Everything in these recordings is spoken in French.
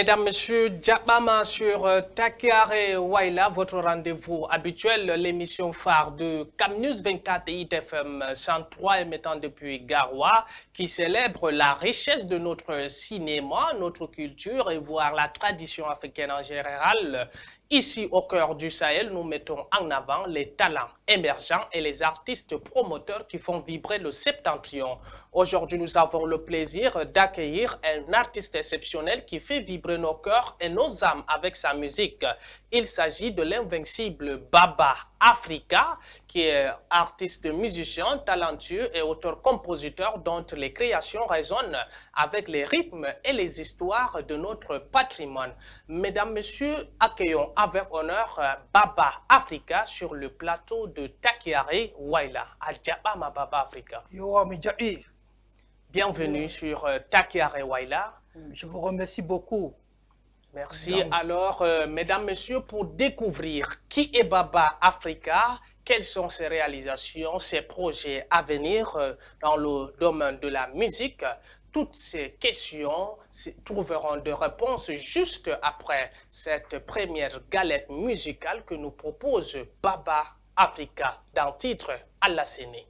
Mesdames, Messieurs, Diapama sur Takiare Waila, votre rendez-vous habituel, l'émission phare de Cam News 24 et ITFM 103 émettant depuis Garoua, qui célèbre la richesse de notre cinéma, notre culture et voire la tradition africaine en général. Ici, au cœur du Sahel, nous mettons en avant les talents émergents et les artistes promoteurs qui font vibrer le septentrion. Aujourd'hui, nous avons le plaisir d'accueillir un artiste exceptionnel qui fait vibrer nos cœurs et nos âmes avec sa musique. Il s'agit de l'invincible Baba Africa, qui est artiste, musicien, talentueux et auteur-compositeur dont les créations résonnent avec les rythmes et les histoires de notre patrimoine. Mesdames, Messieurs, accueillons avec honneur Baba Africa sur le plateau de Takiare Waila. Adjabama Baba Africa. Bienvenue sur Takiare Waila. Je vous remercie beaucoup. Merci. Alors, mesdames, messieurs, pour découvrir qui est Baba Africa, quelles sont ses réalisations, ses projets à venir dans le domaine de la musique, toutes ces questions trouveront des réponses juste après cette première galette musicale que nous propose Baba Africa dans le titre Allah Séné.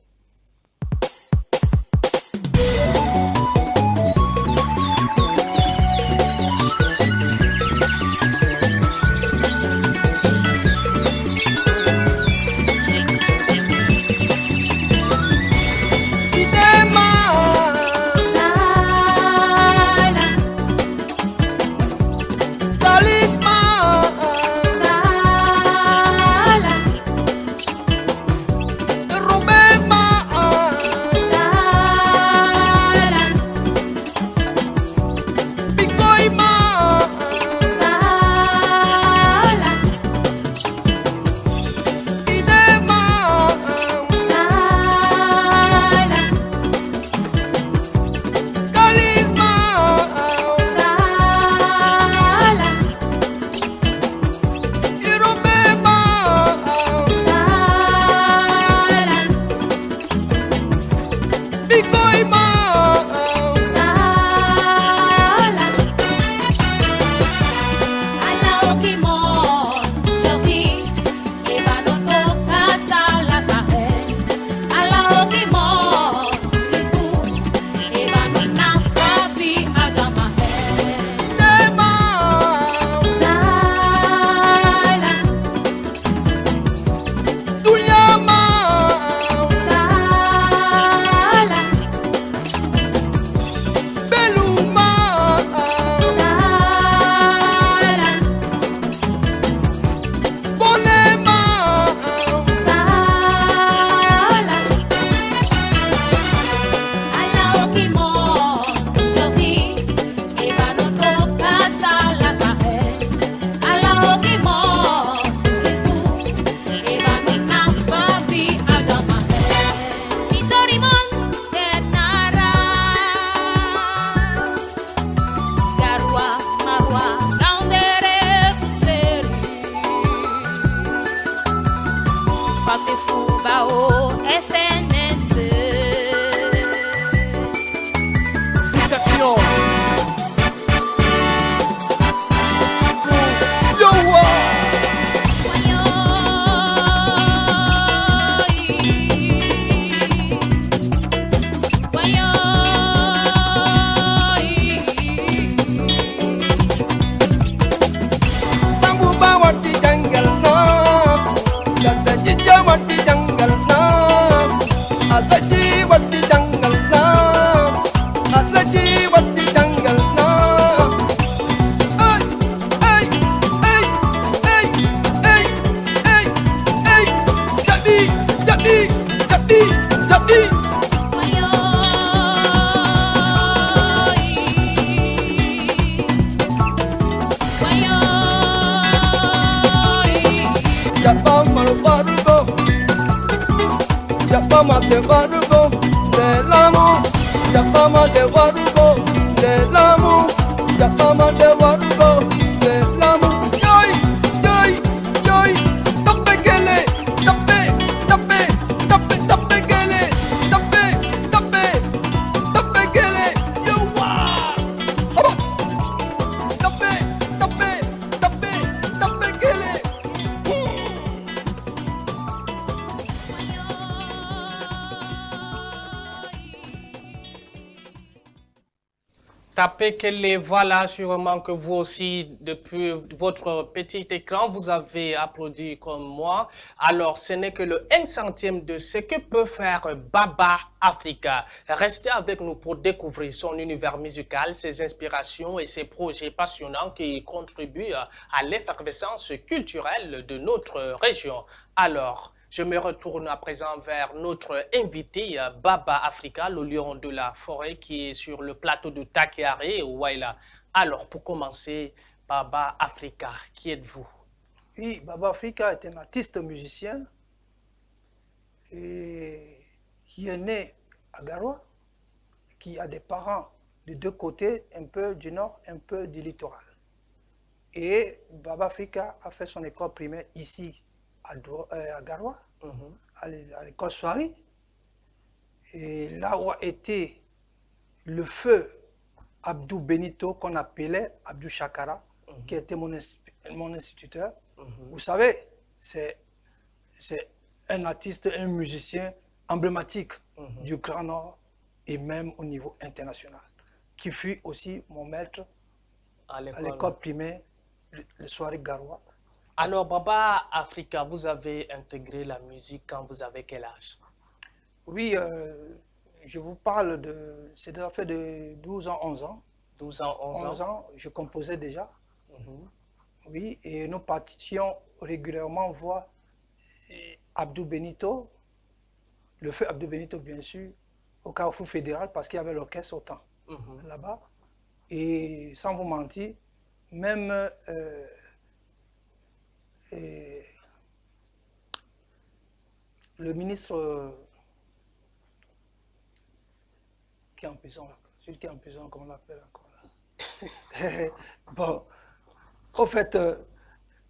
Tapez Kelly, voilà, sûrement que vous aussi, depuis votre petit écran, vous avez applaudi comme moi. Alors, ce n'est que le 1/100 de ce que peut faire Baba Africa. Restez avec nous pour découvrir son univers musical, ses inspirations et ses projets passionnants qui contribuent à l'effervescence culturelle de notre région. Alors, je me retourne à présent vers notre invité, Baba Africa, le lion de la forêt qui est sur le plateau de Takiare, Waila. Alors, pour commencer, Baba Africa, qui êtes-vous? Oui, Baba Africa est un artiste musicien et qui est né à Garoua, qui a des parents de deux côtés, un peu du nord, un peu du littoral. Et Baba Africa a fait son école primaire ici, à Garoua, à l'école Soari. Et là où a été le feu Abdou Benito, qu'on appelait Abdou Chakara, qui était mon instituteur. Vous savez, c'est un artiste, un musicien emblématique du Grand Nord et même au niveau international, qui fut aussi mon maître à l'école primaire, le Soari Garoua. Alors, Baba Africa, vous avez intégré la musique quand vous avez quel âge? Oui, je vous parle de... C'est des affaires de 12 ans, 11 ans. 12 ans, 11 ans. 11 ans, je composais déjà. Oui, et nous partions régulièrement voir Abdou Benito, le feu Abdou Benito, bien sûr, au Carrefour Fédéral, parce qu'il y avait l'orchestre au temps, là-bas. Et sans vous mentir, même le ministre qui est en prison, là, celui qui est en prison, comment on l'appelle encore là. Bon, au fait,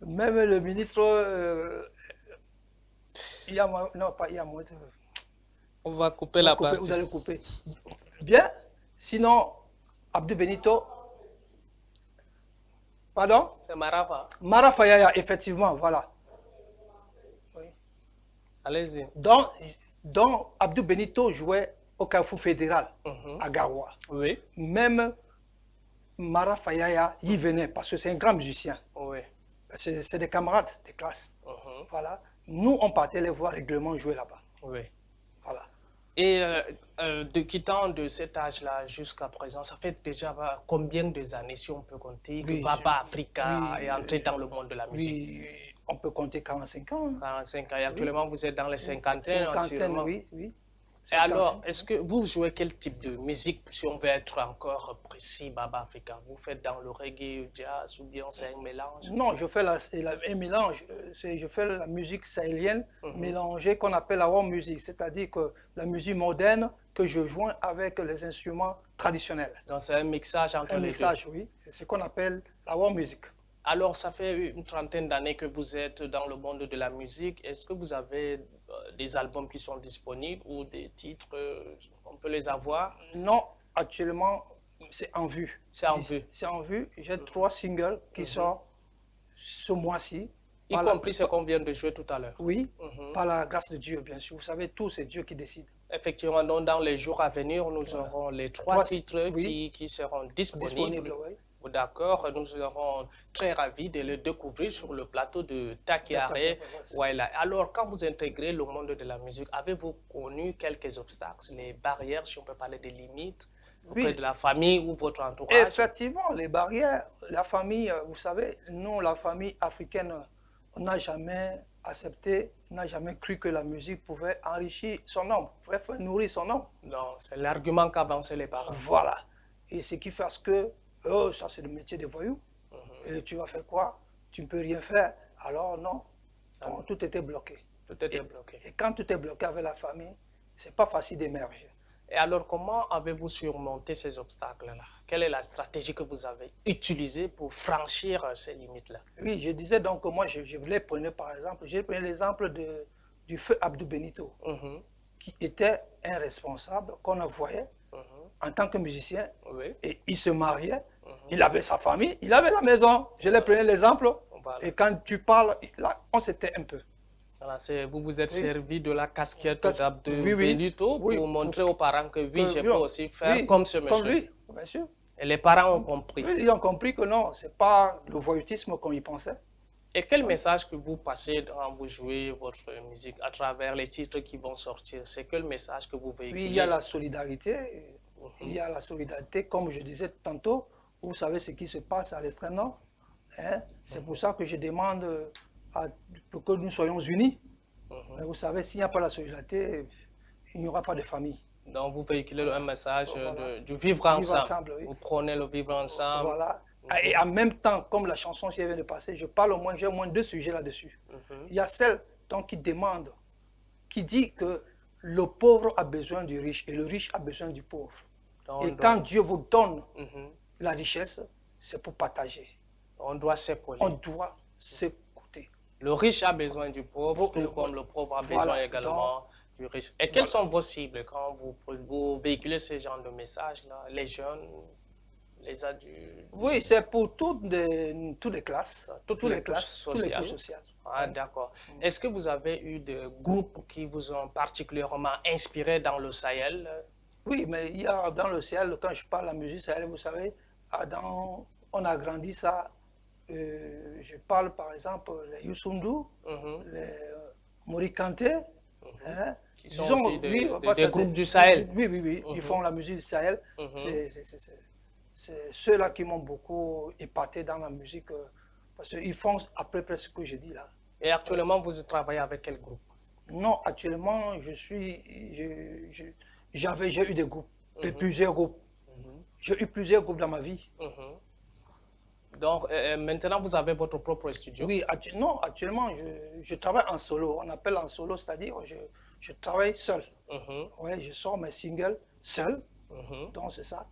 même le ministre, il y a moins, non pas il y a moins. On va couper la partie. Vous allez couper. Bien, sinon, Abdou Benito, pardon? C'est Marafa. Marafa Yaya, effectivement, voilà. Oui. Allez-y. Donc, Abdou Benito jouait au Carrefour Fédéral, à Garoua. Oui. Même Marafa Yaya y venait, parce que c'est un grand musicien. Oui. C'est des camarades de classe. Voilà. Nous, on partait les voir régulièrement jouer là-bas. Oui. Voilà. Et de quittant de cet âge-là jusqu'à présent, ça fait déjà combien d'années, si on peut compter, que Baba Africa est entré dans le monde de la musique? Oui, on peut compter 45 ans. 45 ans. Et actuellement, vous êtes dans les cinquantaines, Cinquantaine, oui. Et alors, est-ce que vous jouez quel type de musique, si on veut être encore précis, Baba Africa? Vous faites dans le reggae, le jazz, ou bien c'est un mélange? Non, je fais un mélange. Je fais la musique sahélienne mélangée qu'on appelle la world music, c'est-à-dire que la musique moderne que je joins avec les instruments traditionnels. Donc c'est un mixage entre les deux. Un mixage, oui. C'est ce qu'on appelle la world music. Alors, ça fait une trentaine d'années que vous êtes dans le monde de la musique. Est-ce que vous avez des albums qui sont disponibles ou des titres, on peut les avoir? Non, actuellement, c'est en vue. C'est en vue. C'est en vue. J'ai 3 singles qui sortent ce mois-ci. Y compris ce qu'on vient de jouer tout à l'heure. Oui, par la grâce de Dieu, bien sûr. Vous savez, tout, c'est Dieu qui décide. Effectivement, donc dans les jours à venir, nous aurons les 3 titres qui seront disponibles. Oui. D'accord, nous serons très ravis de le découvrir sur le plateau de Takiare. Voilà. Alors, quand vous intégrez le monde de la musique, avez-vous connu quelques obstacles, les barrières, si on peut parler des limites, auprès de la famille ou votre entourage? Effectivement, les barrières, la famille, vous savez, nous, la famille africaine, on n'a jamais accepté, n'a jamais cru que la musique pouvait enrichir son homme, pouvait faire nourrir son homme. Non, c'est l'argument qu'avançaient les parents. Voilà. Et ce qui fait que oh, ça c'est le métier des voyous. Et tu vas faire quoi? Tu ne peux rien faire. Alors non. Donc, tout était bloqué. Tout était bloqué. Et quand tout est bloqué avec la famille, c'est pas facile d'émerger. Et alors, comment avez-vous surmonté ces obstacles-là? Quelle est la stratégie que vous avez utilisée pour franchir ces limites-là? Oui, je disais donc que moi, je les prenais par exemple, j'ai pris l'exemple du feu Abdou Benito, qui était un responsable qu'on envoyait en tant que musicien, et il se mariait, il avait sa famille, il avait la maison. Je les prenais l'exemple, et quand tu parles, là, on s'était un peu. Voilà, vous vous êtes servi de la casquette d'Abdou Benito pour montrer aux parents que oui, je peux aussi faire comme ce monsieur. Comme lui, bien sûr. Et les parents ont compris. Ils ont compris que non, ce n'est pas le voyoutisme comme ils pensaient. Et quel message que vous passez quand vous jouez votre musique à travers les titres qui vont sortir? C'est quel message que vous Puis véhiculez? il y a la solidarité. Il y a la solidarité, comme je disais tantôt. Vous savez ce qui se passe à l'extrême nord. Hein? C'est pour ça que je demande pour que nous soyons unis. Mais vous savez, s'il n'y a pas la solidarité, il n'y aura pas de famille. Donc vous véhiculez un message Voilà. du vivre ensemble. Ensemble, oui. Vous prenez le vivre ensemble. Voilà. Et en même temps, comme la chanson qui vient de passer, j'ai au moins deux sujets là-dessus. Il y a celle donc, qui demande, qui dit que le pauvre a besoin du riche et le riche a besoin du pauvre. Et quand Dieu vous donne la richesse, c'est pour partager. On doit s'épauler. On doit s'écouter. Le riche a besoin du pauvre, tout comme le pauvre a besoin également du riche. Et quelles sont vos cibles quand vous véhiculez ce genre de messages-là? Les jeunes, les adultes? Oui, c'est pour toutes les classes. Toutes les couches toutes les couches sociales. Ah, d'accord. Est-ce que vous avez eu des groupes qui vous ont particulièrement inspiré dans le Sahel? Oui, mais il y a dans le Sahel, quand je parle de la musique Sahel, vous savez, on a grandi ça. Je parle par exemple les Youssou N'Dour, les Mori Kanté, hein, qui sont aussi des groupes du Sahel. Oui, ils font la musique du Sahel. C'est ceux-là qui m'ont beaucoup épaté dans la musique, parce qu'ils font à peu près ce que je dis là. Et actuellement, vous travaillez avec quel groupe? Non, actuellement, j'ai eu des groupes, plusieurs groupes. J'ai eu plusieurs groupes dans ma vie. Donc, maintenant, vous avez votre propre studio? Oui, non, actuellement, je travaille en solo. On appelle en solo, c'est-à-dire je travaille seul. Ouais, je sors mes singles seul. Donc, c'est ça.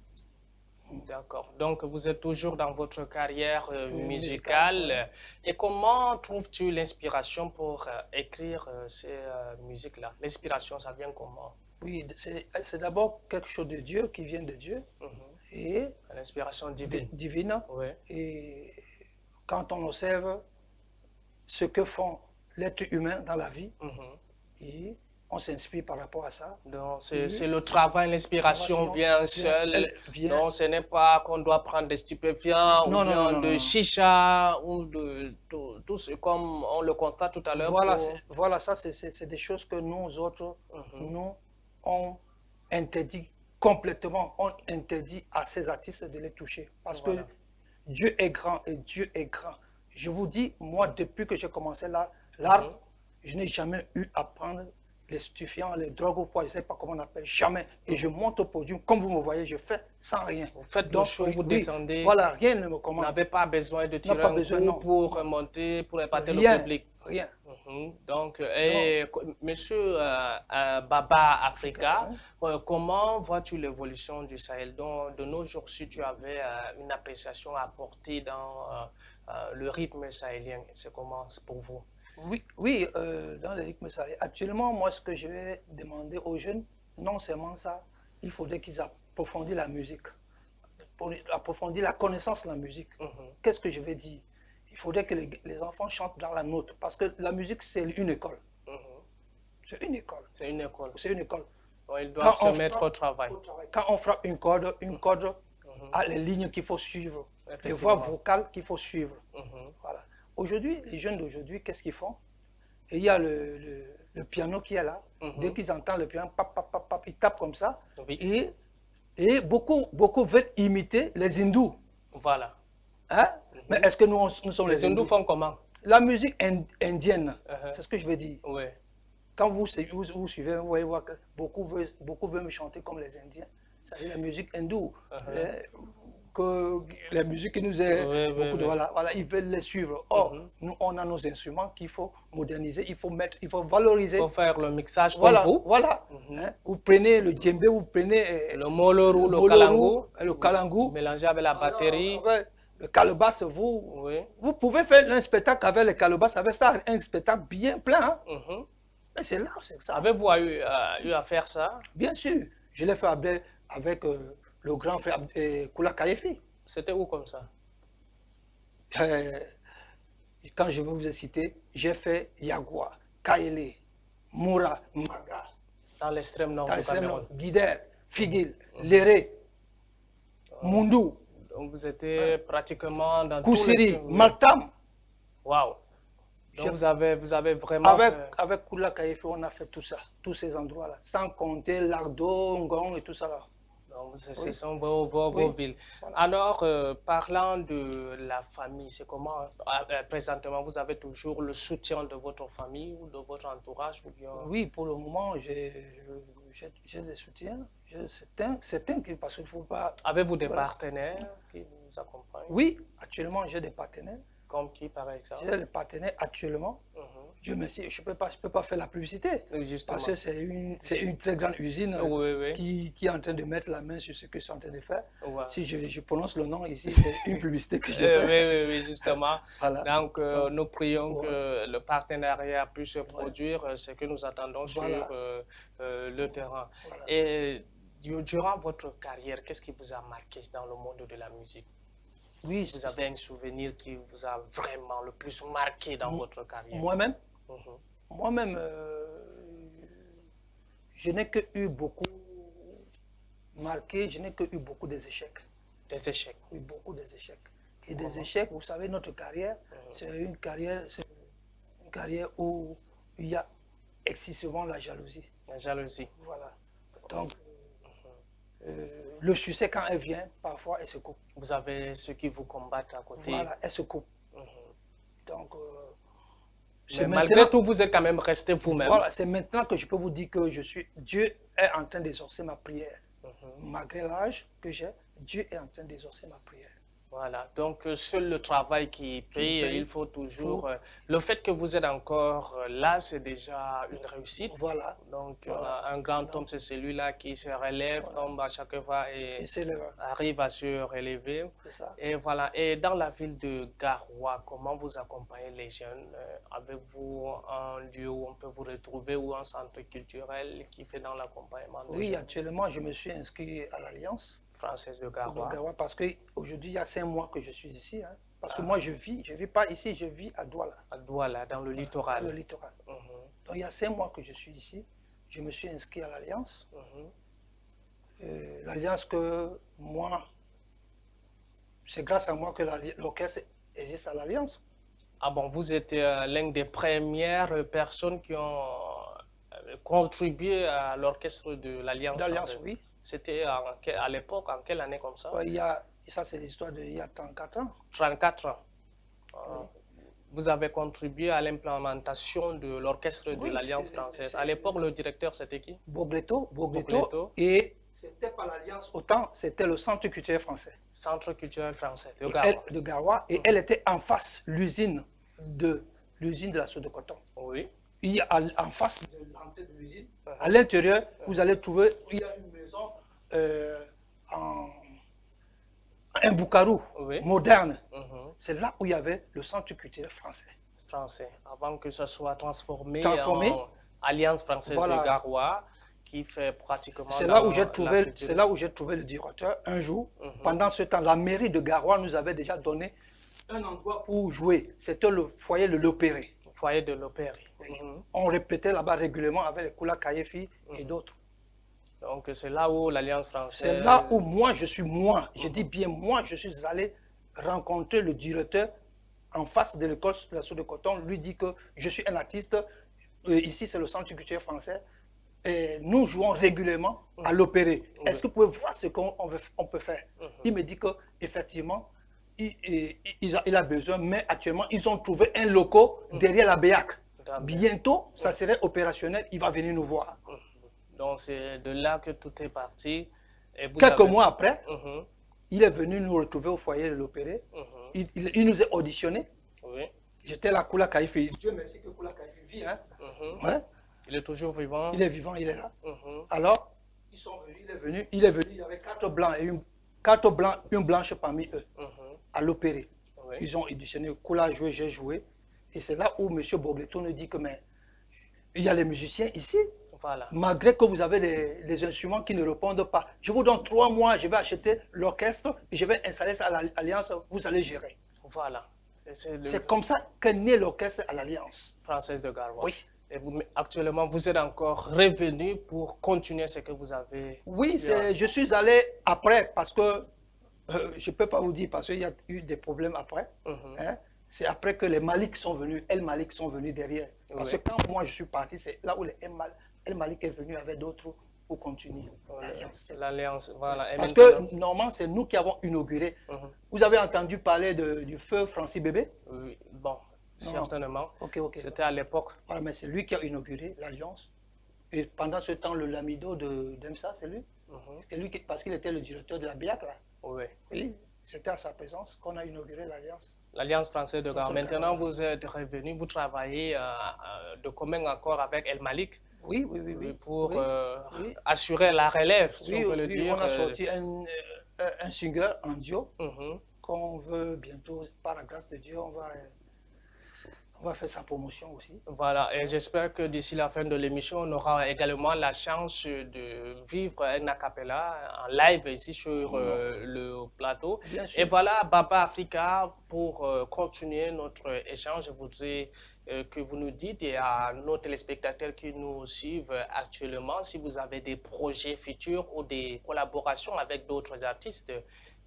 D'accord. Donc, vous êtes toujours dans votre carrière musicale. Et comment trouves-tu l'inspiration pour écrire ces musiques-là? L'inspiration, ça vient comment? Oui, c'est d'abord quelque chose de Dieu, qui vient de Dieu. Et l'inspiration divine. Divine. Oui. Et quand on observe ce que font l'être humain dans la vie, et on s'inspire par rapport à ça. Donc, c'est le travail, l'inspiration vient seule. Donc, ce n'est pas qu'on doit prendre des stupéfiants ou bien de chicha ou de tout ce comme on le constate tout à l'heure. Voilà, ça, c'est des choses que nous autres, nous, on interdit complètement, on interdit à ces artistes de les toucher. Parce que Dieu est grand et Dieu est grand. Je vous dis, moi, depuis que j'ai commencé l'art, je n'ai jamais eu à prendre les stupéfiants, les drogues ou quoi, je ne sais pas comment on appelle, jamais. Et je monte au podium, comme vous me voyez, je fais sans rien. Vous faites le show, vous descendez. Voilà, rien ne me commande. Vous n'avez pas besoin de tirer un coup pour monter, pour épater le public. Rien. Donc, monsieur Baba Africa, comment vois-tu l'évolution du Sahel? Donc, de nos jours, si tu avais une appréciation à apporter dans le rythme sahélien, c'est comment pour vous? Oui, dans le rythme sahélien. Actuellement, moi, ce que je vais demander aux jeunes, non seulement ça, il faudrait qu'ils approfondissent la musique, pour approfondir la connaissance de la musique. Qu'est-ce que je vais dire? Il faudrait que les enfants chantent dans la note, parce que la musique, c'est une école. C'est une école. C'est une école. C'est une école. Donc, ils doivent se mettre au travail. Quand on frappe une corde a les lignes qu'il faut suivre, les voix vocales qu'il faut suivre. Voilà. Aujourd'hui, les jeunes d'aujourd'hui, qu'est-ce qu'ils font? Et il y a le piano qui est là. Dès qu'ils entendent le piano, ils tapent comme ça. Et beaucoup veulent imiter les hindous. Voilà. Hein? Mais est-ce que nous sommes les hindous? Les hindous font comment? La musique indienne, c'est ce que je veux dire. Oui. Quand vous suivez, vous voyez voir que beaucoup veulent me chanter comme les Indiens. C'est la musique hindoue. Que la musique qui nous est beaucoup de voilà, ils veulent les suivre. Or, nous, on a nos instruments qu'il faut moderniser, il faut valoriser. Il faut faire le mixage voilà, comme vous. Voilà. Hein? Vous prenez le djembé, vous prenez le moloru, le kalangu. Mélangé avec la batterie. Le calebasse, vous pouvez faire un spectacle avec le calebasse, avec ça, un spectacle bien plein. Mais c'est là, c'est ça. Avez-vous eu à faire ça? Bien sûr. Je l'ai fait avec le grand frère Koula Kayefi. C'était où comme ça? Quand je vais vous citer, j'ai fait Yagua, Kaele, Moura, Maga. Dans l'extrême nord Dans du l'extrême Cameroun. nord, Guider, Figuil, Léré. Mundou, Donc vous étiez pratiquement dans tous Koussiri, les... Maltam. Waouh. Donc vous avez vraiment Avec Koula Kaïfi, on a fait tout ça, tous ces endroits-là, sans compter Lardo, Ngong et tout ça là. Donc ce sont vos villes. Voilà. Alors, parlant de la famille, c'est comment présentement vous avez toujours le soutien de votre famille ou de votre entourage ou bien... Oui, pour le moment, j'ai des soutiens. Certains qui, parce qu'il ne faut pas... Avez-vous des partenaires qui vous accompagnent? Oui, actuellement, j'ai des partenaires. Comme qui, par exemple? J'ai des partenaires actuellement. Je ne peux pas faire la publicité. Justement. Parce que c'est une très grande usine qui est en train de mettre la main sur ce que je suis en train de faire. Si je prononce le nom ici, c'est une publicité que je fais. Oui, justement. Voilà. Donc, nous prions que le partenariat puisse se produire, ce que nous attendons sur le terrain. Voilà. Et durant votre carrière, qu'est-ce qui vous a marqué dans le monde de la musique? Oui, vous avez un souvenir qui vous a vraiment le plus marqué dans votre carrière? Moi-même, je n'ai que eu beaucoup marqué, je n'ai que eu beaucoup des échecs. Des échecs? Oui, beaucoup des échecs. Et des échecs, vous savez, notre carrière, c'est une carrière où il y a excessivement la jalousie. La jalousie. Voilà. Donc, le succès, quand elle vient, parfois, elle se coupe. Vous avez ceux qui vous combattent à côté. Voilà, elle se coupe. Donc, mais malgré tout, vous êtes quand même resté vous-même. Voilà, c'est maintenant que je peux vous dire que Dieu est en train d'exaucer ma prière. Malgré l'âge que j'ai, Dieu est en train d'exaucer ma prière. Voilà, donc seul le travail qui paye, il faut toujours... le fait que vous êtes encore là, c'est déjà une réussite. Voilà. Donc un grand homme, c'est celui-là qui se relève, tombe à chaque fois et arrive à se relever. C'est ça. Et voilà, et dans la ville de Garoua, comment vous accompagnez les jeunes? Avez-vous un lieu où on peut vous retrouver ou un centre culturel qui fait dans l'accompagnement des jeunes? Oui, actuellement, je me suis inscrit à l'Alliance française de Garoua. Parce qu'aujourd'hui, il y a 5 mois que je suis ici. Hein, parce que moi, je vis pas ici, je vis à Douala. À Douala, dans le littoral. Dans le littoral. Donc, il y a 5 mois que je suis ici. Je me suis inscrit à l'Alliance. L'Alliance que moi, c'est grâce à moi que l'orchestre existe à l'Alliance. Ah bon, vous êtes l'une des premières personnes qui ont contribué à l'orchestre de l'Alliance. D'Alliance, oui. C'était à l'époque, en quelle année comme ça? Ça, c'est l'histoire d'il y a 34 ans. 34 ans. Vous avez contribué à l'implémentation de l'orchestre de l'Alliance française. À l'époque, le directeur, c'était qui? Bogleto. Et c'était pas l'Alliance autant, c'était le Centre culturel français. Centre culturel français de Garoua. Et elle était en face l'usine de la soie de coton. Oui. Il y a en face de l'entrée de l'usine, à l'intérieur, vous allez trouver, il y a une maison un boucarou moderne. C'est là où il y avait le Centre culturel français. Avant que ça soit transformé en Alliance française de Garoua, qui fait pratiquement... C'est là où j'ai trouvé le directeur un jour. Pendant ce temps, la mairie de Garoua nous avait déjà donné un endroit pour jouer. C'était le foyer de l'Opéré. Foyer de l'Opéré. On répétait là-bas régulièrement avec les Koula Kayefi et d'autres. Donc c'est là où l'Alliance française... C'est là où moi, je dis bien moi, je suis allé rencontrer le directeur en face de l'école de la soie de coton, lui dit que je suis un artiste, ici c'est le Centre culturel français, et nous jouons régulièrement à l'Opéré. Est-ce que vous pouvez voir ce qu'on peut faire? Il me dit qu'effectivement, il a besoin, mais actuellement, ils ont trouvé un local derrière la BEAC. Bientôt, ça serait opérationnel, il va venir nous voir. Donc, c'est de là que tout est parti. Et quelques mois après, il est venu nous retrouver au foyer de l'Opéré. Il nous a auditionnés. J'étais là, Koula Kaïfi. Dieu merci que Koula Kaïfi vit. Hein? Il est toujours vivant. Il est vivant, il est là. Alors, ils sont venus, il est venu, il y avait 4 blancs et une blanche parmi eux, à l'Opéré. Ils ont auditionné, Koula a joué, j'ai joué. Et c'est là où M. Bogleto nous dit que mais, il y a les musiciens ici. Malgré que vous avez les instruments qui ne répondent pas. Je vous donne 3 mois, je vais acheter l'orchestre et je vais installer ça à l'Alliance, vous allez gérer. Voilà. C'est comme ça qu'est né l'orchestre à l'Alliance française de Garoua. Oui. Et actuellement, vous êtes encore revenu pour continuer ce que vous avez... Oui, je suis allé après parce que Je ne peux pas vous dire parce qu'il y a eu des problèmes après. Hein. C'est après que les Malik sont venus, El Malik sont venus derrière. Parce que quand moi je suis parti, c'est là où les El Malik est venu avec d'autres pour continuer. L'alliance, voilà. Et parce maintenant... que normalement, c'est nous qui avons inauguré. Vous avez entendu parler du feu Francis Bébé? Oui, bon, certainement. Ok. C'était à l'époque. Voilà, mais c'est lui qui a inauguré l'alliance. Et pendant ce temps, le Lamido d'EMSA, c'est lui. C'était lui parce qu'il était le directeur de la BIAC, là. Oui, c'était à sa présence qu'on a inauguré l'alliance. L'Alliance française de Gare. Maintenant, vous êtes revenu, vous travaillez de commun accord avec El Malik. Oui. Pour assurer la relève, si on peut le dire. On a sorti un single en duo qu'on veut bientôt, par la grâce de Dieu, on va faire sa promotion aussi. Voilà, et j'espère que d'ici la fin de l'émission, on aura également la chance de vivre un a cappella en live ici sur le plateau. Et voilà, Baba Africa, pour continuer notre échange, je voudrais que vous nous dites et à nos téléspectateurs qui nous suivent actuellement, si vous avez des projets futurs ou des collaborations avec d'autres artistes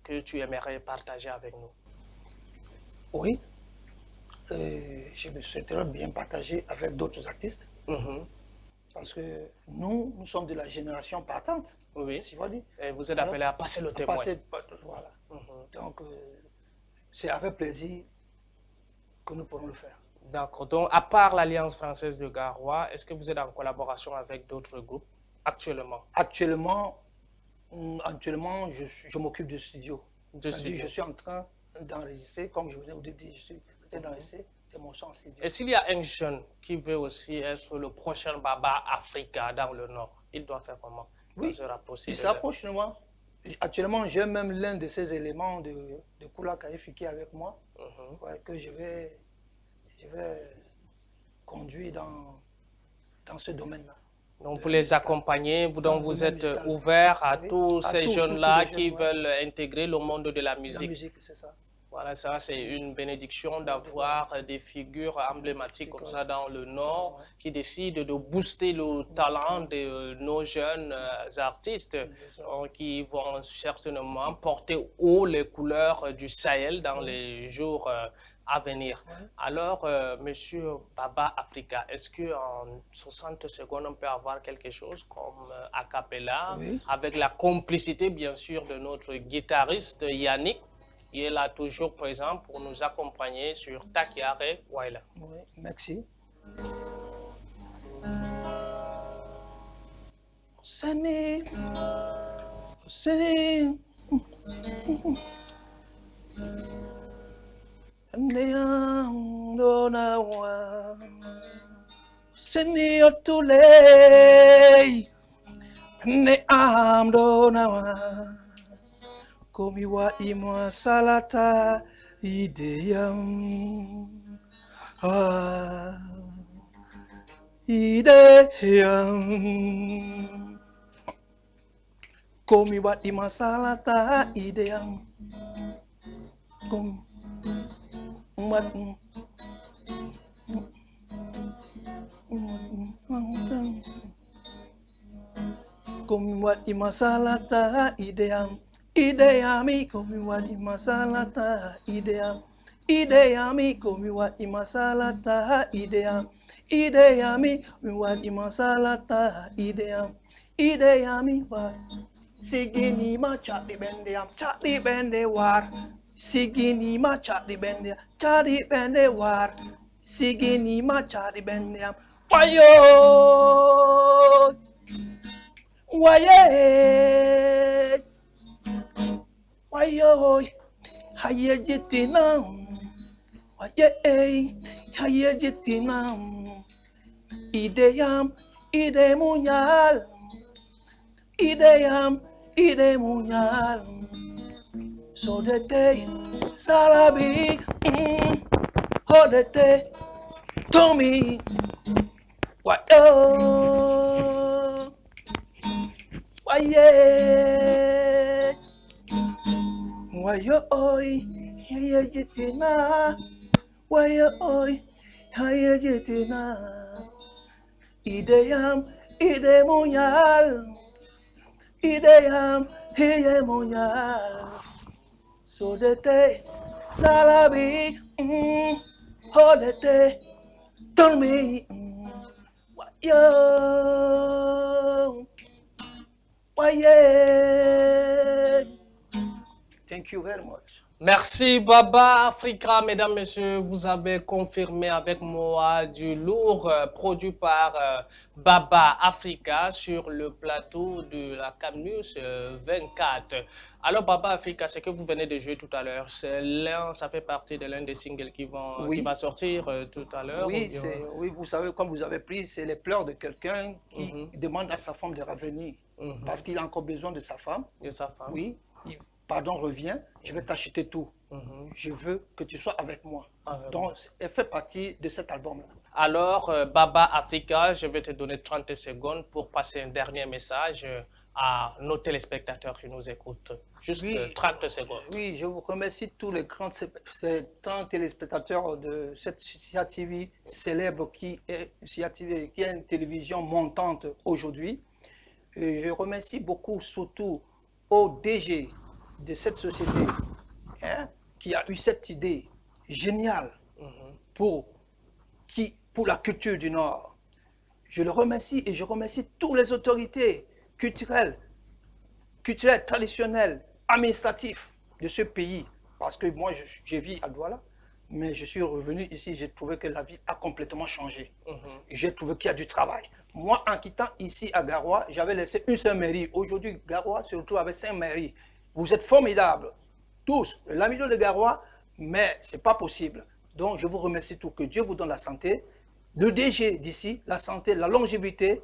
que tu aimerais partager avec nous. Oui. Je me souhaiterais bien partager avec d'autres artistes. Parce que nous sommes de la génération partante. Oui. Si vous voulez. Et vous êtes appelé à passer le témoin. Voilà. Donc, c'est avec plaisir que nous pourrons le faire. D'accord. Donc, à part l'Alliance française de Garoua, est-ce que vous êtes en collaboration avec d'autres groupes actuellement? Actuellement, je m'occupe du studio. Je suis en train d'enregistrer, comme je vous ai dit, je suis d'enregistrer des morceaux en studio. Et s'il y a un jeune qui veut aussi être le prochain Baba Africa dans le Nord, il doit faire comment? Oui, il s'approche de moi. Actuellement, j'ai même l'un de ces éléments de Kula Kaifi qui est avec moi, que je vais conduire dans ce domaine-là. Donc, pour les accompagner, vous êtes ouvert à tous ces jeunes-là qui veulent intégrer le monde de la musique. La musique, c'est ça. Voilà, ça c'est une bénédiction d'avoir des figures emblématiques comme ça dans le Nord qui décident de booster le talent de nos jeunes artistes qui vont certainement porter haut les couleurs du Sahel dans les jours à venir. Alors, Monsieur Baba Africa, est-ce qu'en 60 secondes, on peut avoir quelque chose comme a cappella, avec la complicité, bien sûr, de notre guitariste Yannick, qui est là toujours présent pour nous accompagner sur Takiare Waila. Oui, merci. Seni. Seni otule. Ne am donawa. Komi wa imwa salata ideyam. Ideyam. Komi wa imwa salata ideyam. Komi wa imwa salata ideyam. Ideyami komi wadi masalata ideyam. Ideyami komi wadi masalata ideyam. Ideyami komi wadi masalata ideyam. Ideyami wa sigini ma chati bende war. Sigini ma chati bende war. Sigini ma chati bende am. Wayo waye. Wayo, haye jitina, waye, haye jitina, ideyam, idemunyal, idemunyal, so dete, salabi, hodete, Tommy, wayo, waye. Wayo oi, haye jitina. Wayo oi, haye jitina. Ideyam, idemunyal. Ideyam, idemunyal. Sodete, Salabi, Hodete, Tolmi, Wayo, Waye. Thank you very much. Merci Baba Africa, mesdames, messieurs, vous avez confirmé avec moi du lourd produit par Baba Africa sur le plateau de la CamNews 24. Alors Baba Africa, ce que vous venez de jouer tout à l'heure, ça fait partie de l'un des singles qui va sortir tout à l'heure. Oui, oui, vous savez, comme vous avez pris, c'est les pleurs de quelqu'un qui demande à sa femme de revenir parce qu'il a encore besoin de sa femme. De sa femme. Oui. Pardon, reviens, je vais t'acheter tout. Je veux que tu sois avec moi. Donc, elle fait partie de cet album-là. Alors, Baba Africa, je vais te donner 30 secondes pour passer un dernier message à nos téléspectateurs qui nous écoutent. Juste 30 secondes. Oui, je vous remercie tous les grands téléspectateurs de cette CIATV célèbre qui est une télévision montante aujourd'hui. Et je remercie beaucoup, surtout au DG de cette société qui a eu cette idée géniale pour la culture du Nord. Je le remercie et je remercie toutes les autorités culturelles, traditionnelles, administratives de ce pays. Parce que moi, je vis à Douala, mais je suis revenu ici, j'ai trouvé que la vie a complètement changé. J'ai trouvé qu'il y a du travail. Moi, en quittant ici à Garoua, j'avais laissé une seule mairie. Aujourd'hui, Garoua se retrouve avec 5 mairies. Vous êtes formidables, tous, l'ami de Garoua, mais ce n'est pas possible. Donc, je vous remercie tout, que Dieu vous donne la santé, le DG d'ici, la santé, la longévité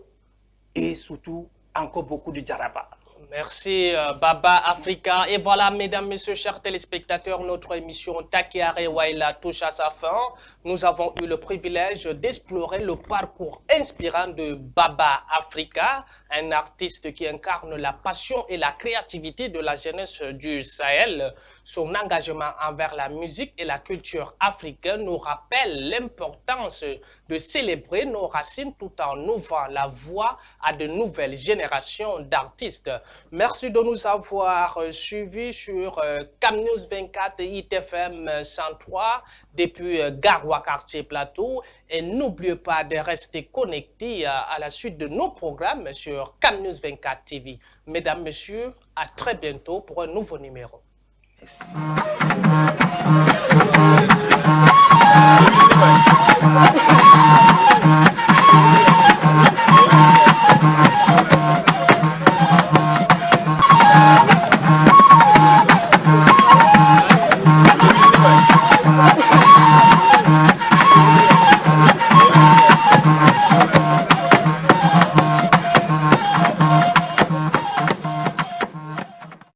et surtout encore beaucoup de djaraba. Merci Baba Africa. Et voilà, mesdames, messieurs, chers téléspectateurs, notre émission Takiare Waila touche à sa fin. Nous avons eu le privilège d'explorer le parcours inspirant de Baba Africa, un artiste qui incarne la passion et la créativité de la jeunesse du Sahel. Son engagement envers la musique et la culture africaine nous rappelle l'importance de célébrer nos racines tout en ouvrant la voie à de nouvelles générations d'artistes. Merci de nous avoir suivis sur CamNews 24 et ITFM 103 depuis Garoua Quartier Plateau. Et n'oubliez pas de rester connectés à la suite de nos programmes sur CamNews 24 TV. Mesdames, Messieurs, à très bientôt pour un nouveau numéro. Merci.